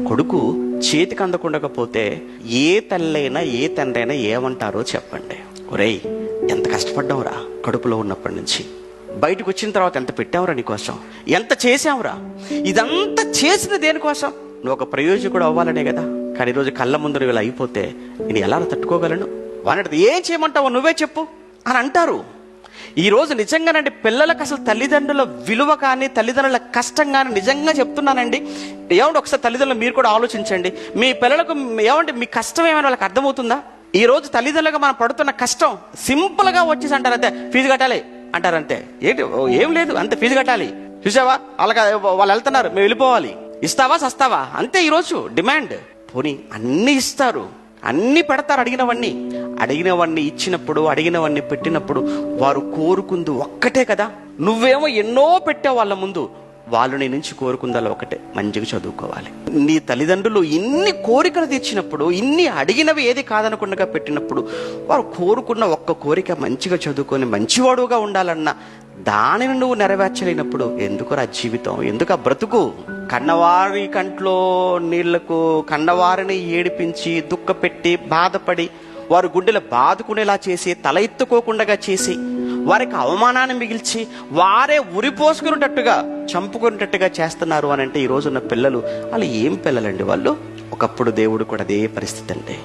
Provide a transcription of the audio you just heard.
కొడుకు చేతికి అందకుండకపోతే ఏ తల్లైనా ఏ తండ్రైనా ఏమంటారో చెప్పండి. ఒరేయ్, ఎంత కష్టపడ్డావురా కడుపులో ఉన్నప్పటి నుంచి, బయటకు వచ్చిన తర్వాత ఎంత పెట్టావురా నీకోసం, ఎంత చేసావురా, ఇదంతా చేసిన దేనికోసం? నువ్వు ఒక ప్రయోజకుడు అవ్వాలనే కదా. కానీ ఈరోజు కళ్ళ ముందు నువ్వు ఇలా అయిపోతే నేను ఎలా తట్టుకోగలను? వాడిని ఏం చేయమంటావో నువ్వే చెప్పు అని అంటారు. ఈరోజు నిజంగానండి పిల్లలకు అసలు తల్లిదండ్రుల విలువ కానీ తల్లిదండ్రుల కష్టం కానీ నిజంగా చెప్తున్నానండి. ఏమంటే ఒకసారి తల్లిదండ్రులు మీరు కూడా ఆలోచించండి. మీ పిల్లలకు ఏమంటే మీ కష్టం ఏమైనా వాళ్ళకి అర్థమవుతుందా? ఈ రోజు తల్లిదండ్రులుగా మనం పడుతున్న కష్టం సింపుల్గా వచ్చేసి అంటారు అంతే, ఫీజు కట్టాలి అంటారు అంతే. ఏంటి ఏం లేదు, అంతే ఫీజు కట్టాలి, చూసావా వాళ్ళకి వాళ్ళు వెళ్తున్నారు మేము వెళ్ళిపోవాలి, ఇస్తావా సస్తావా, అంతే ఈరోజు డిమాండ్. పోనీ అన్నీ ఇస్తారు, అన్నీ పెడతారు, అడిగినవన్నీ ఇచ్చినప్పుడు అడిగినవన్నీ పెట్టినప్పుడు వారు కోరుకుంది ఒక్కటే కదా. నువ్వేమో ఎన్నో పెట్టావు వాళ్ళ ముందు, వాళ్ళు నీ నుంచి కోరుకుందాలో ఒకటే, మంచిగా చదువుకోవాలి. నీ తల్లిదండ్రులు ఇన్ని కోరికలు తీర్చినప్పుడు, ఇన్ని అడిగినవి ఏది కాదనకుండా పెట్టినప్పుడు, వారు కోరుకున్న ఒక్క కోరిక మంచిగా చదువుకొని మంచివాడుగా ఉండాలన్న దానిని నువ్వు నెరవేర్చలేనప్పుడు ఎందుకు జీవితం, ఎందుకు ఆ బ్రతుకు? కన్నవారి కంట్లో నీళ్లకు కన్నవారిని ఏడిపించి దుఃఖపెట్టి బాధపడి వారు గుండెలు బాదుకునేలా చేసి తల ఎత్తుకోకుండా చేసి వారికి అవమానాన్ని మిగిల్చి వారే ఉరిపోసుకునేటట్టుగా చంపుకునేటట్టుగా చేస్తున్నారు అని అంటే ఈ రోజున్న పిల్లలు వాళ్ళు ఏం పిల్లలండి వాళ్ళు? ఒకప్పుడు దేవుడు కూడా అదే పరిస్థితి అండి.